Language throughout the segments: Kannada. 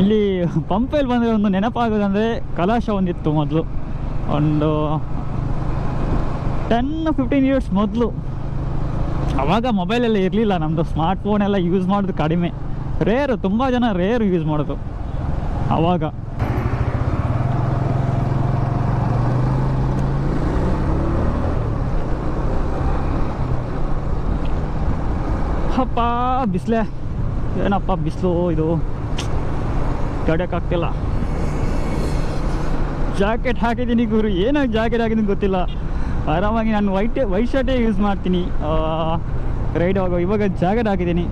ಇಲ್ಲಿ ಪಂಪಲ್ಲಿ ಬಂದರೆ ಒಂದು ನೆನಪಾಗೋದಂದರೆ ಕಲಶ ಒಂದಿತ್ತು ಮೊದಲು, ಒಂದು 10-15 ಇಯರ್ಸ್ ಮೊದಲು. ಆವಾಗ ಮೊಬೈಲೆಲ್ಲ ಇರಲಿಲ್ಲ, ನಮ್ಮದು ಸ್ಮಾರ್ಟ್ ಫೋನ್ ಎಲ್ಲ ಯೂಸ್ ಮಾಡೋದು ಕಡಿಮೆ, ರೇರು, ತುಂಬ ಜನ ರೇರು ಯೂಸ್ ಮಾಡೋದು ಆವಾಗ. ಅಪ್ಪ ಬಿಸಿಲೇ, ಏನಪ್ಪ ಬಿಸಿಲು ಇದು, ತಡೆಯೋಕ್ಕಾಗ್ತಿಲ್ಲ. ಜಾಕೆಟ್ ಹಾಕಿದ್ದೀನಿ ಗುರು, ಏನಾಗಿ ಜಾಕೆಟ್ ಹಾಕಿದ್ದೀನಿ ಗೊತ್ತಿಲ್ಲ. ಆರಾಮಾಗಿ ನಾನು ವೈಟ್ ಶರ್ಟೇ ಯೂಸ್ ಮಾಡ್ತೀನಿ ರೈಡ್ ಹೋಗೋ. ಇವಾಗ ಜಾಕೆಟ್ ಹಾಕಿದ್ದೀನಿ,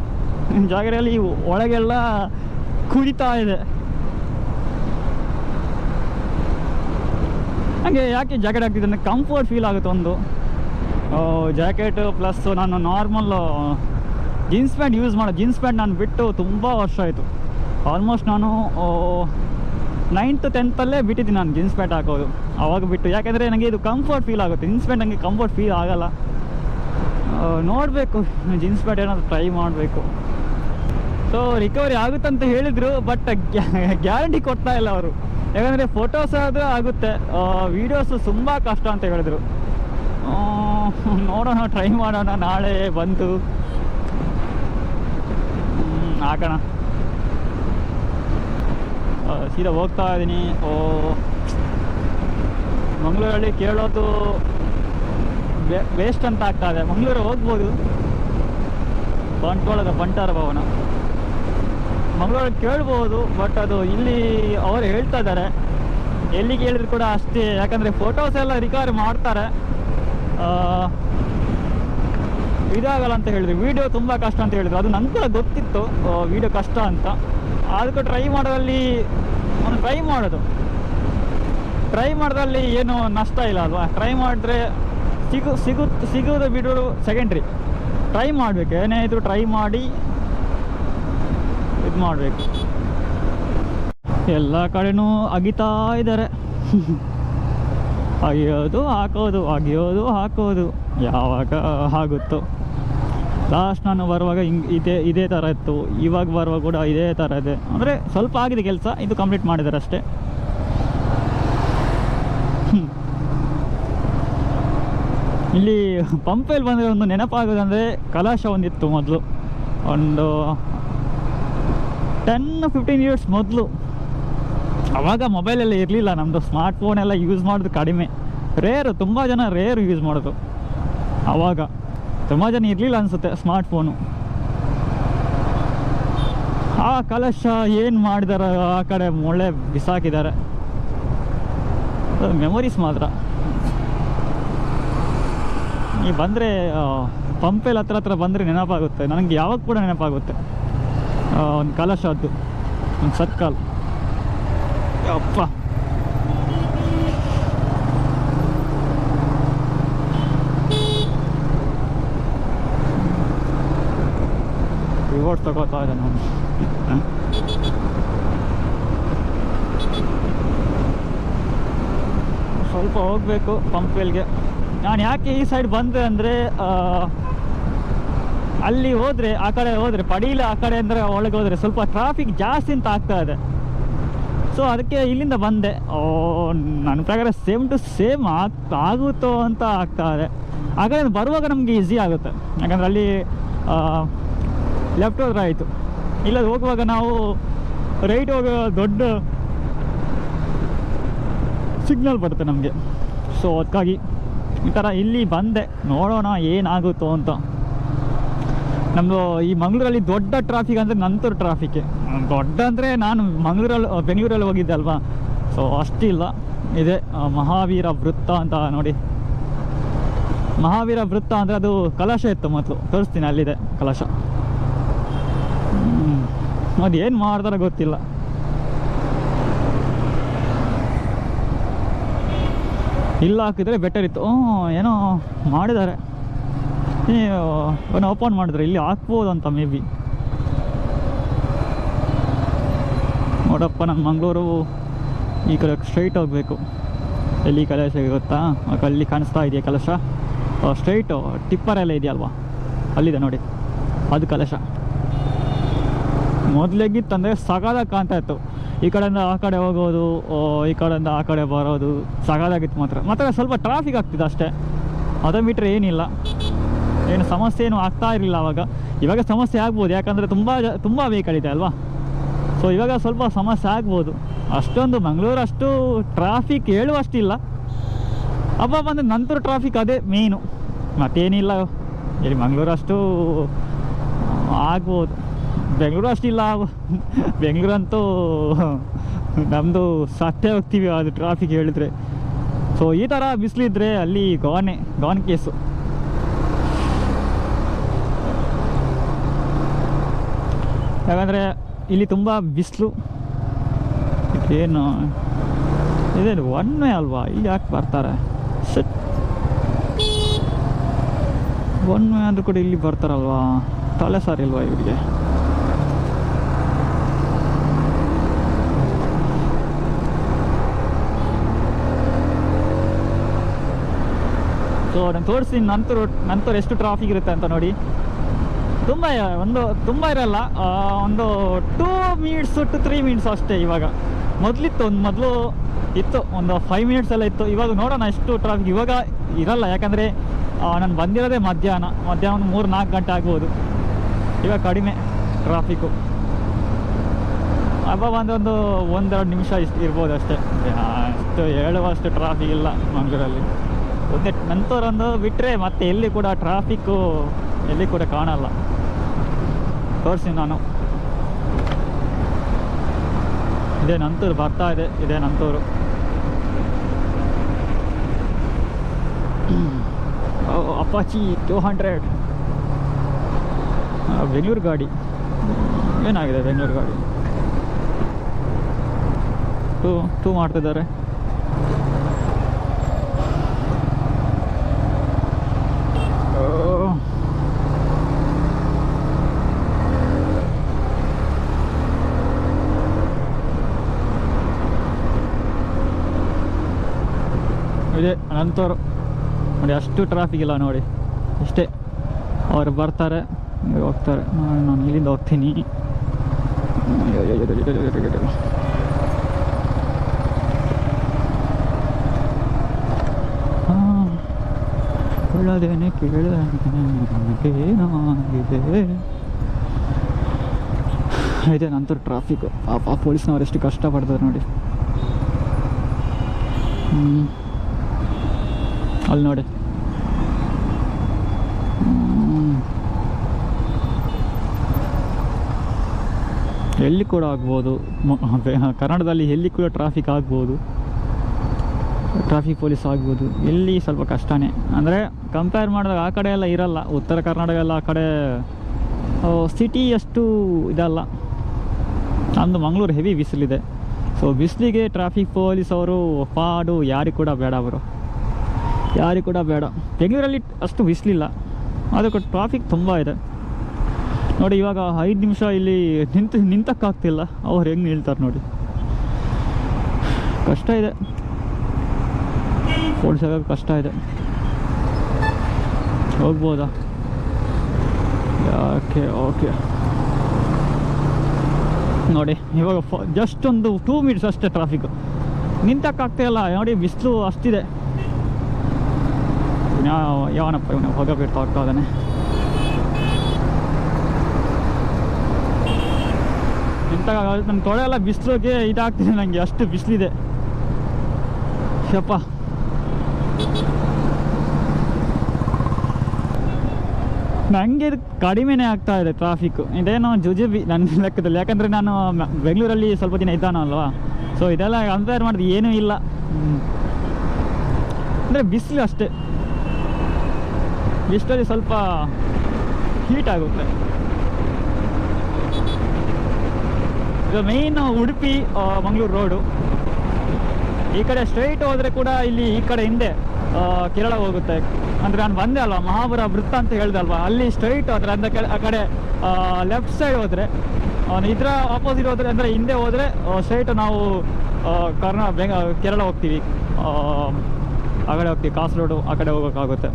ಜಾಕೆಟಲ್ಲಿ ಒಳಗೆಲ್ಲ ಕುದಿತಾ ಇದೆ. ಹಾಗೆ ಯಾಕೆ ಜಾಕೆಟ್ ಹಾಕ್ತಿದ್ದೆ, ಕಂಫರ್ಟ್ ಫೀಲ್ ಆಗುತ್ತೆ ಒಂದು ಜಾಕೆಟು. ಪ್ಲಸ್ ನಾನು ನಾರ್ಮಲ್ ಜೀನ್ಸ್ ಪ್ಯಾಂಟ್ ಯೂಸ್ ಮಾಡೋದು. ಜೀನ್ಸ್ ಪ್ಯಾಂಟ್ ನಾನು ಬಿಟ್ಟು ತುಂಬ ವರ್ಷ ಆಯಿತು, ಆಲ್ಮೋಸ್ಟ್ ನಾನು 9th 10th ಬಿಟ್ಟಿದ್ದೀನಿ ನಾನು ಜೀನ್ಸ್ ಪ್ಯಾಂಟ್ ಹಾಕೋದು. ಆವಾಗ ಬಿಟ್ಟು, ಯಾಕೆಂದರೆ ನನಗೆ ಇದು ಕಂಫರ್ಟ್ ಫೀಲ್ ಆಗುತ್ತೆ. ಜೀನ್ಸ್ ಪ್ಯಾಂಟ್ ನನಗೆ ಕಂಫರ್ಟ್ ಫೀಲ್ ಆಗೋಲ್ಲ. ನೋಡಬೇಕು, ಜೀನ್ಸ್ ಪ್ಯಾಂಟ್ ಏನಾದರೂ ಟ್ರೈ ಮಾಡಬೇಕು. ಸೊ ರಿಕವರಿ ಆಗುತ್ತಂತ ಹೇಳಿದರು, ಬಟ್ ಗ್ಯಾರಂಟಿ ಕೊಡ್ತಾ ಇಲ್ಲ ಅವರು. ಯಾಕಂದರೆ ಫೋಟೋಸ್ ಆದರೂ ಆಗುತ್ತೆ, ವೀಡಿಯೋಸು ತುಂಬ ಕಷ್ಟ ಅಂತ ಹೇಳಿದ್ರು. ನೋಡೋಣ, ಟ್ರೈ ಮಾಡೋಣ, ನಾಳೆ ಬಂದು ಹಾಕೋಣ. ಸೀದಾ ಹೋಗ್ತಾ ಇದ್ದೀನಿ. ಮಂಗಳೂರಲ್ಲಿ ಕೇಳೋದು ವೇಸ್ಟ್ ಅಂತ ಆಗ್ತಾಯಿದೆ. ಮಂಗಳೂರು ಹೋಗ್ಬೋದು, ಬಂಟಾರ ಭವನ ಮಂಗಳೂರಲ್ಲಿ ಕೇಳ್ಬೋದು, ಬಟ್ ಅದು ಇಲ್ಲಿ ಅವರು ಹೇಳ್ತಾ ಇದ್ದಾರೆ, ಎಲ್ಲಿಗೆ ಹೇಳಿದ್ರು ಕೂಡ ಅಷ್ಟೇ. ಯಾಕಂದರೆ ಫೋಟೋಸ್ ಎಲ್ಲ ರಿಕವರಿ ಮಾಡ್ತಾರೆ, ಇದಾಗಲ್ಲ ಅಂತ ಹೇಳಿದ್ರು. ವೀಡಿಯೋ ತುಂಬ ಕಷ್ಟ ಅಂತ ಹೇಳಿದ್ರು, ಅದು ನನಗೆ ಕೂಡ ಗೊತ್ತಿತ್ತು ವೀಡಿಯೋ ಕಷ್ಟ ಅಂತ. ಅದಕ್ಕೆ ಟ್ರೈ ಮಾಡೋದಲ್ಲಿ ಒಂದು ಟ್ರೈ ಮಾಡೋದ್ರಲ್ಲಿ ಏನು ನಷ್ಟ ಇಲ್ಲ ಅಲ್ವಾ. ಟ್ರೈ ಮಾಡಿದ್ರೆ ಸಿಗೋದು ಬಿಡೋದು ಸೆಕೆಂಡ್ರಿ. ಟ್ರೈ ಮಾಡಬೇಕು, ಏನೇ ಇದ್ರು ಟ್ರೈ ಮಾಡಿ ಇದು ಮಾಡಬೇಕು. ಎಲ್ಲ ಕಡೆನೂ ಅಗಿತಾ ಇದ್ದಾರೆ, ಅಗಿಯೋದು ಹಾಕೋದು ಯಾವಾಗ ಆಗುತ್ತೋ. ಲಾಸ್ಟ್ ನಾನು ಬರುವಾಗ ಇದೇ ಥರ ಇತ್ತು, ಇವಾಗ ಬರುವಾಗ ಕೂಡ ಇದೇ ಥರ ಇದೆ. ಅಂದರೆ ಸ್ವಲ್ಪ ಆಗಿದೆ ಕೆಲಸ, ಇದು ಕಂಪ್ಲೀಟ್ ಮಾಡಿದ್ದಾರೆ ಅಷ್ಟೇ. ಇಲ್ಲಿ ಪಂಪಲ್ಲಿ ಬಂದರೆ ಒಂದು ನೆನಪಾಗೋದಂದರೆ ಕಲಶ ಒಂದಿತ್ತು ಮೊದಲು, ಒಂದು 10-15 ಇಯರ್ಸ್ ಮೊದಲು. ಆವಾಗ ಮೊಬೈಲೆಲ್ಲ ಇರಲಿಲ್ಲ, ನಮ್ಮದು ಸ್ಮಾರ್ಟ್ ಫೋನ್ ಎಲ್ಲ ಯೂಸ್ ಮಾಡೋದು ಕಡಿಮೆ, ರೇರು, ತುಂಬ ಜನ ರೇರು ಯೂಸ್ ಮಾಡೋದು ಆವಾಗ. ತುಂಬ ಜನ ಇರಲಿಲ್ಲ ಅನಿಸುತ್ತೆ ಸ್ಮಾರ್ಟ್ ಫೋನು. ಆ ಕಲಶ ಏನು ಮಾಡಿದ್ದಾರೆ, ಆ ಕಡೆ ಮೊಳೆ ಬಿಸಾಕಿದ್ದಾರೆ. ಮೆಮೊರೀಸ್ ಮಾತ್ರ. ನೀವು ಬಂದರೆ ಪಂಪೆಲ್ ಹತ್ರ ಬಂದರೆ ನೆನಪಾಗುತ್ತೆ ನನಗೆ, ಯಾವಾಗ ಕೂಡ ನೆನಪಾಗುತ್ತೆ. ಒಂದು ಕಲಶದ್ದು, ಒಂದು ಸರ್ಕಲ್. ಅಪ್ಪ ರಿವೋರ್ಟ್ ತಗೋತಾ ಇದೆ ನಾನು. ಸ್ವಲ್ಪ ಹೋಗಬೇಕು ಪಂಪೆಲ್ಗೆ. ನಾನು ಯಾಕೆ ಈ ಸೈಡ್ ಬಂದೆ ಅಂದರೆ, ಅಲ್ಲಿ ಹೋದರೆ, ಆ ಕಡೆ ಹೋದರೆ ಪಡೀಲ, ಆ ಕಡೆ ಅಂದರೆ ಒಳಗೆ ಹೋದರೆ ಸ್ವಲ್ಪ ಟ್ರಾಫಿಕ್ ಜಾಸ್ತಿ ಅಂತ ಆಗ್ತಾ ಇದೆ. ಸೊ ಅದಕ್ಕೆ ಇಲ್ಲಿಂದ ಬಂದೆ. ನನ್ನ ಪ್ರಕಾರ ಸೇಮ್ ಟು ಸೇಮ್ ಆಗುತ್ತೋ ಅಂತ ಆಗ್ತಾ ಇದೆ. ಆ ಕಡೆ ಬರುವಾಗ ನಮಗೆ ಈಸಿ ಆಗುತ್ತೆ, ಯಾಕಂದರೆ ಅಲ್ಲಿ ಲೆಫ್ಟ್ ಹೋದ್ರೆ ಆಯಿತು. ಇಲ್ಲ ಹೋಗುವಾಗ ನಾವು ರೈಟ್ ಹೋಗೋ ದೊಡ್ಡ ಸಿಗ್ನಲ್ ಬರುತ್ತೆ ನಮಗೆ. ಸೊ ಅದಕ್ಕಾಗಿ ಈ ಥರ ಇಲ್ಲಿ ಬಂದೆ, ನೋಡೋಣ ಏನಾಗುತ್ತೋ ಅಂತ. ನಮ್ಮದು ಈ ಮಂಗಳೂರಲ್ಲಿ ದೊಡ್ಡ ಟ್ರಾಫಿಕ್ ಅಂದರೆ ನಂತರ ಟ್ರಾಫಿಕ್ಕೆ ದೊಡ್ಡ ಅಂದರೆ, ನಾನು ಬೆಂಗಳೂರಲ್ಲಿ ಹೋಗಿದ್ದೆ ಅಲ್ವಾ, ಸೊ ಅಷ್ಟಿಲ್ಲ. ಇದೆ ಮಹಾವೀರ ವೃತ್ತ ಅಂತ ನೋಡಿ. ಮಹಾವೀರ ವೃತ್ತ ಅಂದರೆ ಅದು ಕಲಶ ಇತ್ತು ಮೊದಲು, ತೋರಿಸ್ತೀನಿ, ಅಲ್ಲಿದೆ ಕಲಶ. ಅದು ಏನು ಮಾಡ್ತಾರೋ ಗೊತ್ತಿಲ್ಲ. ಇಲ್ಲ ಹಾಕಿದರೆ ಬೆಟರ್ ಇತ್ತು. ಏನೋ ಮಾಡಿದ್ದಾರೆ, ಏನೋ ಓಪನ್ ಮಾಡಿದ್ರೆ ಇಲ್ಲಿ ಹಾಕ್ಬೋದು ಅಂತ ಮೇ ಬಿ. ನೋಡಪ್ಪ, ನಾನು ಮಂಗಳೂರು ಈ ಕಡೆ ಸ್ಟ್ರೈಟ್ ಹೋಗಬೇಕು. ಎಲ್ಲಿ ಕಲಶ ಗೊತ್ತಾ, ಅಲ್ಲಿ ಕಾಣಿಸ್ತಾ ಇದೆಯಾ ಕಲಶ? ಸ್ಟ್ರೈಟು ಟಿಪ್ಪರ್ ಎಲ್ಲ ಇದೆಯಲ್ವಾ, ಅಲ್ಲಿದೆ ನೋಡಿ, ಅದು ಕಲಶ. ಮೊದಲೆಗಿತ್ತಂದರೆ ಸಗಾದಾಗ ಕಾಣ್ತಾ ಇತ್ತು. ಈ ಕಡೆಯಿಂದ ಆ ಕಡೆ ಹೋಗೋದು, ಈ ಕಡೆಯಿಂದ ಆ ಕಡೆ ಬರೋದು ಸಾಕಾಗಿತ್ತು. ಮಾತ್ರ ಸ್ವಲ್ಪ ಟ್ರಾಫಿಕ್ ಆಗ್ತಿದೆ ಅಷ್ಟೇ, ಅದು ಬಿಟ್ಟರೆ ಏನಿಲ್ಲ, ಏನು ಸಮಸ್ಯೆ ಏನು ಆಗ್ತಾ ಇರಲಿಲ್ಲ ಆವಾಗ. ಇವಾಗ ಸಮಸ್ಯೆ ಆಗ್ಬೋದು, ಯಾಕಂದರೆ ತುಂಬ ವೆಹಿಕಲ್ ಇದೆ ಅಲ್ವಾ. ಸೊ ಇವಾಗ ಸ್ವಲ್ಪ ಸಮಸ್ಯೆ ಆಗ್ಬೋದು. ಅಷ್ಟೊಂದು ಮಂಗಳೂರು ಅಷ್ಟು ಟ್ರಾಫಿಕ್ ಹೇಳುವಷ್ಟಿಲ್ಲ. ಹಬ್ಬ ಬಂದ ನಂತರ ಟ್ರಾಫಿಕ್ ಅದೇ ಮೇಯ್ನು, ಮತ್ತೇನಿಲ್ಲ. ಇಲ್ಲಿ ಮಂಗಳೂರು ಅಷ್ಟು ಆಗ್ಬೋದು, ಬೆಂಗಳೂರು ಅಷ್ಟಿಲ್ಲ. ಬೆಂಗಳೂರಂತೂ ನಮ್ಮದು ಸತ್ತೇ ಹೋಗ್ತೀವಿ ಅದು ಟ್ರಾಫಿಕ್ ಹೇಳಿದ್ರೆ. ಸೊ ಈ ಥರ ಬಿಸಿಲಿದ್ರೆ ಅಲ್ಲಿ ಗಾನ್ ಕೇಸು. ಯಾಕಂದರೆ ಇಲ್ಲಿ ತುಂಬ ಬಿಸಿಲು. ಏನು ಇದೇನು ಒನ್ ವೇ ಅಲ್ವಾ, ಇಲ್ಲಿ ಯಾಕೆ ಬರ್ತಾರೆ? ಸೆಟ್ ಒನ್ ವೇ ಆದರೂ ಕೂಡ ಇಲ್ಲಿ ಬರ್ತಾರಲ್ವಾ, ತಲೆ ಸಾರಿ ಇಲ್ವಾ ಇವರಿಗೆ? ಸೊ ನಾನು ತೋರಿಸ್ತೀನಿ ನಂತರ ಎಷ್ಟು ಟ್ರಾಫಿಕ್ ಇರುತ್ತೆ ಅಂತ ನೋಡಿ. ತುಂಬ ಇರಲ್ಲ, ಒಂದು 2 ಮಿನಿಟ್ಸ್ ಟು 3 ಮಿನಿಟ್ಸ್ ಅಷ್ಟೇ. ಇವಾಗ ಮೊದಲು ಇತ್ತು ಒಂದು 5 ಮಿನಿಟ್ಸ್ ಎಲ್ಲ ಇತ್ತು. ಇವಾಗ ನೋಡೋಣ ಎಷ್ಟು ಟ್ರಾಫಿಕ್. ಇವಾಗ ಇರಲ್ಲ, ಯಾಕಂದರೆ ನಾನು ಬಂದಿರೋದೇ ಮಧ್ಯಾಹ್ನ ಒಂದು 3-4 ಗಂಟೆ ಆಗ್ಬೋದು. ಇವಾಗ ಕಡಿಮೆ ಟ್ರಾಫಿಕ್ಕು. ಹಬ್ಬ ಬಂದೊಂದು 1-2 ನಿಮಿಷ ಇರ್ಬೋದು ಅಷ್ಟೇ. ಅಷ್ಟು ಹೇಳುವಷ್ಟು ಟ್ರಾಫಿಕ್ ಇಲ್ಲ ಮಂಗಳೂರಲ್ಲಿ. ನಂತರೊಂದು ಬಿಟ್ಟರೆ ಮತ್ತೆ ಎಲ್ಲಿ ಕೂಡ ಟ್ರಾಫಿಕ್ಕು ಎಲ್ಲಿ ಕೂಡ ಕಾಣಲ್ಲ. ತೋರಿಸಿ ನಾನು. ಇದೇ ನಂತೂರು ಬರ್ತಾ ಇದೆ, ಇದೇ ನಂತೂರು. ಅಪಾಚಿ 200 ಬೆಂಗಳೂರು ಗಾಡಿ. ಏನಾಗಿದೆ ಬೆಂಗಳೂರು ಗಾಡಿ? ಟೂ ಮಾಡ್ತಿದ್ದಾರೆ. ಇದೆ ನಂತೂರು ನೋಡಿ, ಅಷ್ಟು ಟ್ರಾಫಿಕ್ ಇಲ್ಲ ನೋಡಿ, ಇಷ್ಟೇ. ಅವ್ರು ಬರ್ತಾರೆ, ಹೋಗ್ತಾರೆ. ನಾನು ಇಲ್ಲಿಂದ ಹೋಗ್ತೀನಿ. ಒಳ್ಳದೇನೆ ಕೇಳೇನಾಗಿದೆ. ಇದೆ ನಂತರ ಟ್ರಾಫಿಕ್ಕು. ಆ ಪೊಲೀಸ್ನವ್ರು ಎಷ್ಟು ಕಷ್ಟಪಡ್ತಾರೆ ನೋಡಿ. ಅಲ್ಲಿ ನೋಡಿ, ಎಲ್ಲಿ ಕೂಡ ಆಗ್ಬೋದು. ಕನ್ನಡದಲ್ಲಿ ಎಲ್ಲಿ ಕೂಡ ಟ್ರಾಫಿಕ್ ಆಗ್ಬೋದು, ಟ್ರಾಫಿಕ್ ಪೊಲೀಸ್ ಆಗ್ಬೋದು. ಎಲ್ಲಿ ಸ್ವಲ್ಪ ಕಷ್ಟನೇ. ಅಂದರೆ ಕಂಪೇರ್ ಮಾಡಿದಾಗ ಆ ಕಡೆ ಎಲ್ಲ ಇರಲ್ಲ. ಉತ್ತರ ಕರ್ನಾಟಕ ಎಲ್ಲ ಆ ಕಡೆ ಸಿಟಿ ಅಷ್ಟು ಇದಲ್ಲ. ನಮ್ಮದು ಮಂಗಳೂರು ಹೆವಿ ಬಿಸಿಲಿದೆ. ಸೊ ಬಿಸಿಲಿಗೆ ಟ್ರಾಫಿಕ್ ಪೊಲೀಸ್ ಅವರು ಪಾಡು ಯಾರಿಗೆ ಕೂಡ ಬೇಡ, ಯಾರಿಗೆ ಕೂಡ ಬೇಡ. ಬೆಂಗಳೂರಲ್ಲಿ ಅಷ್ಟು ಬಿಸಿಲಿಲ್ಲ, ಅದಕ್ಕೆ ಟ್ರಾಫಿಕ್ ತುಂಬ ಇದೆ ನೋಡಿ. ಇವಾಗ 5 ನಿಮಿಷ ಇಲ್ಲಿ ನಿಂತಕ್ಕಾಗ್ತಿಲ್ಲ. ಅವ್ರು ಹೆಂಗೆ ನಿಲ್ತಾರೆ ನೋಡಿ, ಕಷ್ಟ ಇದೆ. ಓಡಿಸೋಕೆ ಕಷ್ಟ ಇದೆ. ಹೋಗ್ಬೋದಾ? ಓಕೆ ನೋಡಿ. ಇವಾಗ ಜಸ್ಟ್ ಒಂದು 2 ಮಿನಿಟ್ಸ್ ಅಷ್ಟೇ ಟ್ರಾಫಿಕ್. ನಿಂತಕ್ಕಾಗ್ತಾಯಿಲ್ಲ ನೋಡಿ, ಬಿಸಿಲು ಅಷ್ಟಿದೆ. ಯಾವನಪ್ಪ ಇವನು ಹೊಗ ಬಿಡ್ತಾ ಹೋಗ್ತಾ ಇದ್ದಾನೆ. ನನ್ನ ತೊಳೆ ಎಲ್ಲ ಬಿಸಿಲಿಗೆ ಇದಾಗ್ತಿದೆ ನನಗೆ, ಅಷ್ಟು ಬಿಸಿಲಿದೆ. ಯಪ್ಪ, ನನಗೆ ಇದು ಕಡಿಮೆನೇ ಆಗ್ತಾ ಇದೆ ಟ್ರಾಫಿಕ್ಕು. ಇದೇನೋ ಜುಜುಬಿ ನನ್ನ ಲೆಕ್ಕದಲ್ಲಿ. ಯಾಕಂದರೆ ನಾನು ಬೆಂಗಳೂರಲ್ಲಿ ಸ್ವಲ್ಪ ದಿನ ಇದ್ದಾನಲ್ವಾ. ಸೊ ಇದೆಲ್ಲ ಕಂಪೇರ್ ಮಾಡಿದ್ರೆ ಏನೂ ಇಲ್ಲ. ಅಂದರೆ ಬಿಸಿಲು ಅಷ್ಟೇ, ಬಿಸಿಲಲ್ಲಿ ಸ್ವಲ್ಪ ಹೀಟ್ ಆಗುತ್ತೆ. ಇದು ಮೇಯ್ನು ಉಡುಪಿ ಮಂಗಳೂರು ರೋಡು. ಈ ಕಡೆ ಸ್ಟ್ರೈಟ್ ಹೋದರೆ ಕೂಡ ಇಲ್ಲಿ ಈ ಕಡೆ ಹಿಂದೆ ಕೇರಳ ಹೋಗುತ್ತೆ. ಅಂದರೆ ನಾನು ಬಂದೆ ಅಲ್ವಾ, ಮಹಾಬರ ವೃತ್ತ ಅಂತ ಹೇಳ್ದೆ ಅಲ್ವಾ, ಅಲ್ಲಿ ಸ್ಟ್ರೈಟ್ ಹೋದರೆ ಅಂದರೆ ಆ ಕಡೆ ಲೆಫ್ಟ್ ಸೈಡ್ ಹೋದರೆ, ಇದರ ಆಪೋಸಿಟ್ ಹೋದರೆ ಅಂದರೆ ಹಿಂದೆ ಹೋದರೆ ಸ್ಟ್ರೈಟ್ ನಾವು ಕೇರಳ ಹೋಗ್ತೀವಿ. ಆ ಕಡೆ ಹೋಗ್ತೀವಿ, ಕಾಸರಗೋಡು ಆ ಕಡೆ ಹೋಗೋಕ್ಕಾಗುತ್ತೆ.